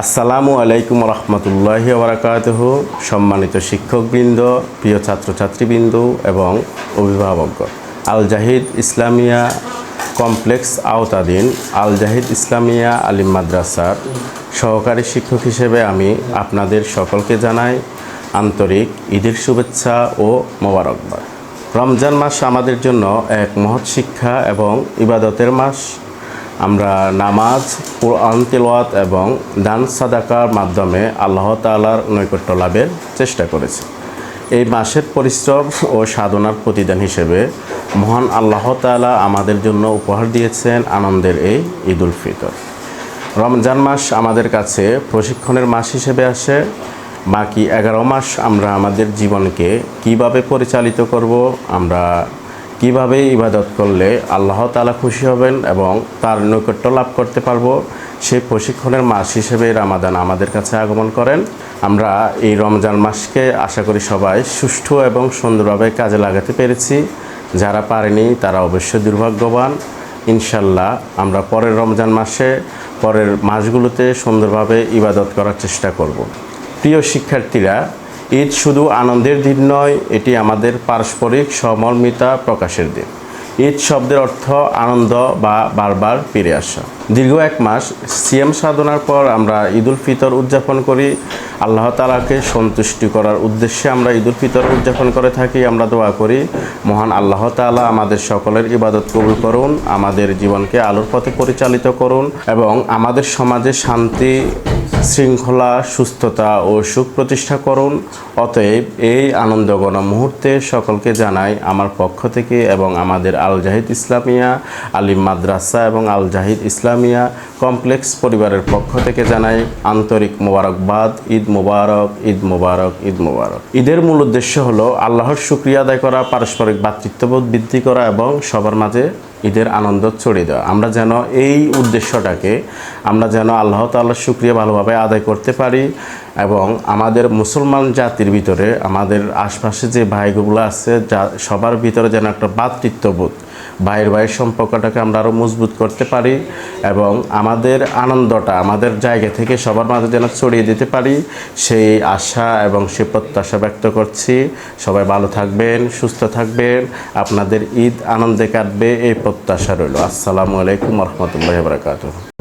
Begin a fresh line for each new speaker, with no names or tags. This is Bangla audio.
আসসালামু আলাইকুম রহমতুল্লাহি ওয়া বারাকাতুহু। সম্মানিত শিক্ষকবৃন্দ, প্রিয় ছাত্রছাত্রীবৃন্দ এবং অভিভাবকগণ, আল জাহিদ ইসলামিয়া কমপ্লেক্স আওতাধীন আল জাহিদ ইসলামিয়া আলিম মাদ্রাসার সহকারী শিক্ষক হিসেবে আমি আপনাদের সকলকে জানাই আন্তরিক ঈদের শুভেচ্ছা ও মোবারকবাদ। রমজান মাস আমাদের জন্য এক মহৎ শিক্ষা এবং ইবাদতের মাস। আমরা নামাজ, কোরআন তিলাওয়াত এবং দান সাদাকার মাধ্যমে আল্লাহ তাআলার নৈকট্য লাভের চেষ্টা করেছি। এই মাসের পরিশ্রম ও সাধনার প্রতিদান হিসেবে মহান আল্লাহ তাআলা আমাদের জন্য উপহার দিয়েছেন আনন্দের এই ঈদুল ফিতর। রমজান মাস আমাদের কাছে প্রশিক্ষণের মাস হিসেবে আসে। বাকি 11 মাস আমরা আমাদের জীবনকে কিভাবে পরিচালিত করব, আমরা কিভাবে ইবাদত করলে আল্লাহ তাআলা খুশি হবেন এবং তার নৈকট্য লাভ করতে পারবো, সেই প্রশিক্ষণের মাস হিসেবে রমাদান আমাদের কাছে আগমন করেন। আমরা এই রমজান মাসকে আশা করি সবাই সুষ্ঠু এবং সুন্দরভাবে কাজে লাগাতে পেরেছি। যারা পারেনি তারা অবশ্যই দুর্ভাগ্যবান। ইনশাল্লাহ আমরা পরের রমজান মাসে, পরের মাসগুলোতে সুন্দরভাবে ইবাদত করার চেষ্টা করব। প্রিয় শিক্ষার্থীরা, ঈদ শুধু আনন্দের দিন নয়, এটি আমাদের পারস্পরিক সমর্মিতা প্রকাশের দিন। ঈদ শব্দের অর্থ আনন্দ বা বারবার ফিরে আসা। দীর্ঘ এক মাস সিয়াম সাধনার পর আমরা ঈদুল ফিতর উদযাপন করি। আল্লাহ তাআলাকে সন্তুষ্টি করার উদ্দেশ্যে আমরা ঈদুল ফিতর উদযাপন করে থাকি। আমরা দোয়া করি মহান আল্লাহ তাআলা আমাদের সকলের ইবাদত কবুল করুন, আমাদের জীবনকে আলোর পথে পরিচালিত করুন এবং আমাদের সমাজে শান্তি, শৃঙ্খলা, সুস্থতা ও সুখ প্রতিষ্ঠা করুন। অতএব এই আনন্দঘন মুহূর্তে সকলকে জানাই আমার পক্ষ থেকে এবং আমাদের আল জাহিদ ইসলামিয়া আলিম মাদ্রাসা এবং আল জাহিদ ইসলামিয়া কমপ্লেক্স পরিবারের পক্ষ থেকে জানাই আন্তরিক মোবারকবাদ। ঈদ মোবারক, ঈদ মোবারক, ঈদ মোবারক। ঈদের মূল উদ্দেশ্য হলো আল্লাহর শুকরিয়া আদায় করা, পারস্পরিক ভ্রাতৃত্ববোধ বৃদ্ধি করা এবং সবার মাঝে ঈদের আনন্দ ছড়িয়ে দেওয়া। আমরা যেন এই উদ্দেশ্যটাকে আল্লাহ তাআলার শুকরিয়া ভালোভাবে আদায় করতে পারি এবং আমাদের মুসলমান জাতির ভিতরে, আমাদের আশপাশে যে ভাইগুলো আছে, সবার ভিতরে যেন একটা ভ্রাতৃত্ববোধ, ভাইয়ের সম্পর্কটাকে আমরা আরও মজবুত করতে পারি এবং আমাদের আনন্দটা আমাদের জায়গা থেকে সবার মাঝে যেন ছড়িয়ে দিতে পারি, সেই আশা এবং সেই প্রত্যাশা ব্যক্ত করছি। সবাই ভালো থাকবেন, সুস্থ থাকবেন, আপনাদের ঈদ আনন্দে কাটবে এই প্রত্যাশা রইল। আসসালামু আলাইকুম রহমতুল্লাহি ওয়া বারাকাতুহু।